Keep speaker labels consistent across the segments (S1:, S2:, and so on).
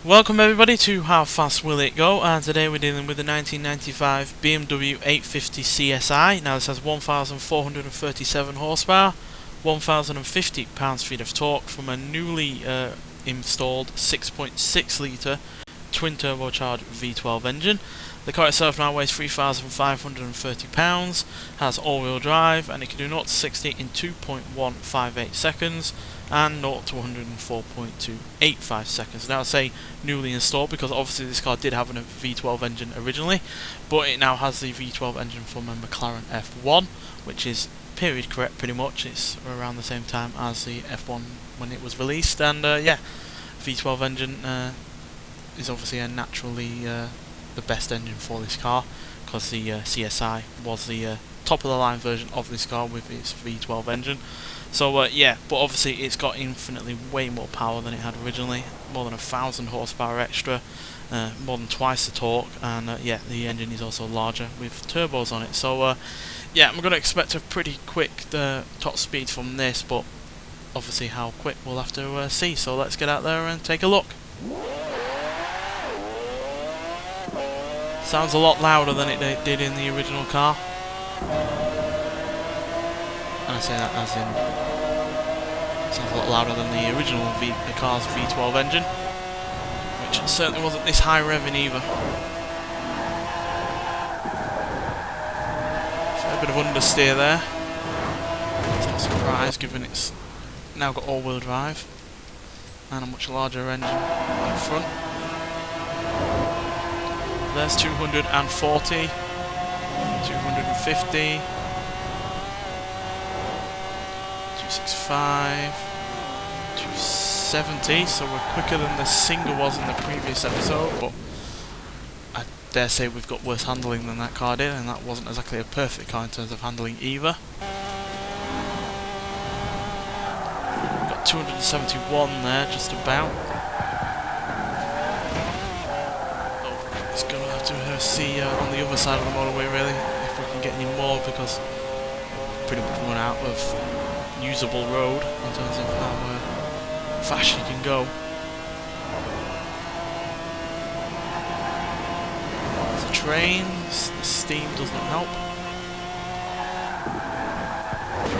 S1: Welcome everybody to How Fast Will It Go, and today we're dealing with the 1995 BMW 850CSi. Now this has 1,437 horsepower, 1,050 pounds-feet of torque from a newly installed 6.6 litre twin turbocharged V12 engine. The car itself now weighs 3,530 pounds, has all-wheel drive, and it can do 0 to 60 in 2.158 seconds and 0 to 104.285 seconds. Now I say newly installed because obviously this car did have a V12 engine originally, but it now has the V12 engine from a McLaren F1, which is period correct pretty much. It's around the same time as the F1 when it was released, and yeah, V12 engine is obviously naturally the best engine for this car, because the CSI was the top of the line version of this car with its V12 engine. So yeah, but obviously it's got infinitely way more power than it had originally, more than 1,000 horsepower extra, more than twice the torque, and yeah, the engine is also larger with turbos on it. So yeah, I'm going to expect a pretty quick top speed from this, but obviously how quick we'll have to see. So let's get out there and take a look. Sounds a lot louder than it did in the original car. And I say that as in, it sounds a lot louder than the original the car's V12 engine, which certainly wasn't this high revving either. So a bit of understeer there. It's not a surprise given it's now got all-wheel drive and a much larger engine up front. There's 240, 250, 265, 270, so we're quicker than the Singer was in the previous episode, but I dare say we've got worse handling than that car did, and that wasn't exactly a perfect car in terms of handling either. We've got 271 there, just about. To see on the other side of the motorway really, if we can get any more, because we've pretty much run out of usable road in terms of how fast you can go. There's a train, the steam does not help.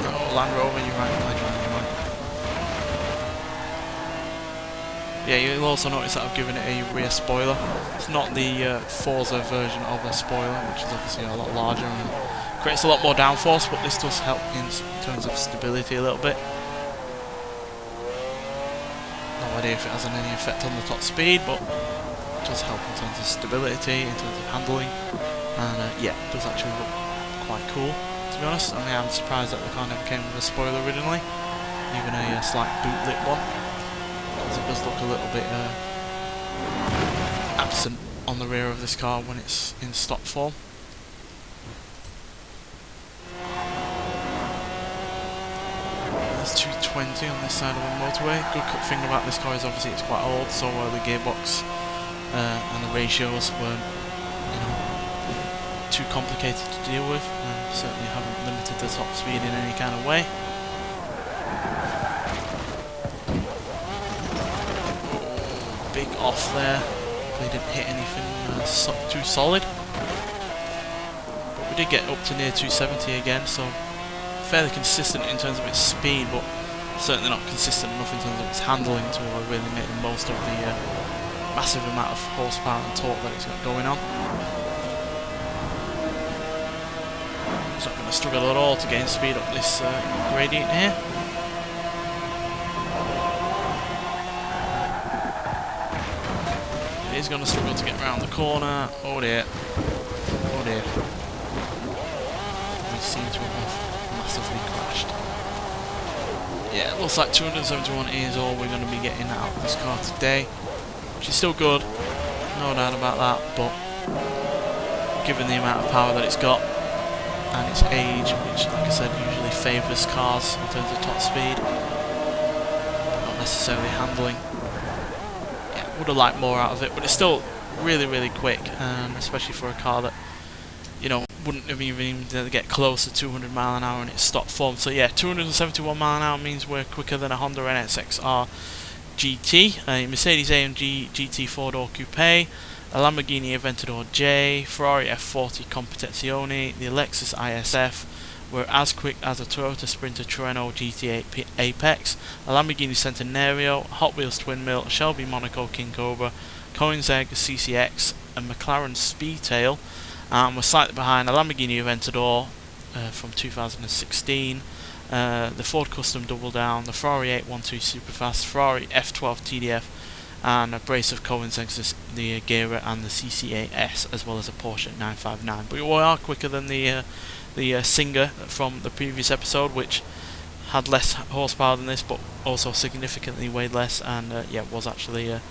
S1: Oh, Land Rover, you're right, you're right. Yeah, you'll also notice that I've given it a rear spoiler. It's not the Forza version of a spoiler, which is obviously a lot larger and creates a lot more downforce, but this does help in terms of stability a little bit. No idea if it has any effect on the top speed, but it does help in terms of stability, in terms of handling, and yeah, it does actually look quite cool, to be honest. I mean, I'm surprised that the car never came with a spoiler originally, even a slight boot-lit one. It does look a little bit absent on the rear of this car when it's in stock form. There's 220 on this side of the motorway. Good thing about this car is obviously it's quite old, so the gearbox and the ratios weren't, you know, too complicated to deal with, and certainly haven't limited the top speed in any kind of way. Big off there. They didn't hit anything too solid, but we did get up to near 270 again, so fairly consistent in terms of its speed, but certainly not consistent enough in terms of its handling to really make the most of the massive amount of horsepower and torque that it's got going on. It's not going to struggle at all to gain speed up this gradient here. He's going to struggle to get around the corner. Oh dear. Oh dear. We seem to have massively crashed. Yeah, it looks like 271 is all we're going to be getting out of this car today, which is still good, no doubt about that, but given the amount of power that it's got and its age, which like I said usually favours cars in terms of top speed, not necessarily handling, would have liked more out of it, but it's still really, really quick, especially for a car that, you know, wouldn't have even been able to get close to 200 mile an hour in its stock form. So yeah, 271 mile an hour means we're quicker than a Honda NSX-R GT, a Mercedes-AMG GT 4-door coupe, a Lamborghini Aventador J, Ferrari F40 Competizione, the Lexus ISF were as quick as a Toyota Sprinter Treno GT8 Apex, a Lamborghini Centenario, Hot Wheels Twin Mill, a Shelby Monaco King Cobra, Koenigsegg CCX, a McLaren Speedtail, and we're slightly behind a Lamborghini Aventador from 2016, the Ford Custom Double Down, the Ferrari 812 Superfast, Ferrari F12 TDF, and a brace of Koenigsegg's, the Agera and the CC8S, as well as a Porsche 959. But we are quicker than the Singer from the previous episode, which had less horsepower than this, but also significantly weighed less, and yeah, was actually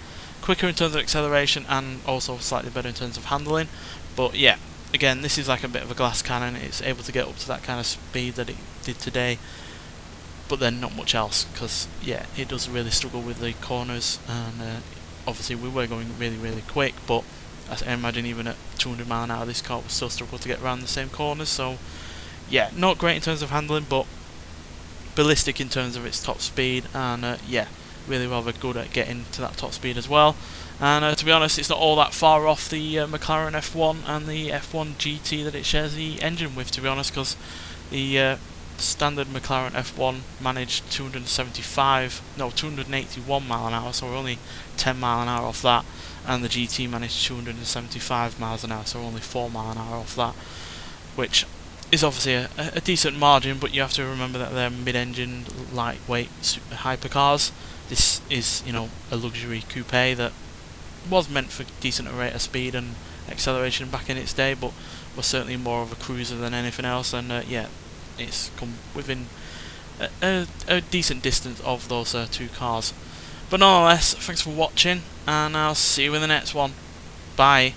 S1: quicker in terms of acceleration and also slightly better in terms of handling. But yeah, again, this is like a bit of a glass cannon. It's able to get up to that kind of speed that it did today, but then not much else, because yeah, it does really struggle with the corners, and obviously we were going really quick, but I imagine even at 200 mile an hour this car will still struggle to get around the same corners. So yeah, not great in terms of handling, but ballistic in terms of its top speed, and yeah, really rather good at getting to that top speed as well. And to be honest, it's not all that far off the McLaren F1 and the F1 GT that it shares the engine with, to be honest, because the standard McLaren F1 managed 281 mile an hour, so we're only 10 mile an hour off that, and the GT managed 275 miles an hour, so we're only 4 mile an hour off that, which is obviously a decent margin, but you have to remember that they're mid-engine, lightweight hypercars. This is, you know, a luxury coupe that was meant for decent rate of speed and acceleration back in its day, but was certainly more of a cruiser than anything else, and yeah, it's come within a decent distance of those two cars. But nonetheless, thanks for watching, and I'll see you in the next one. Bye.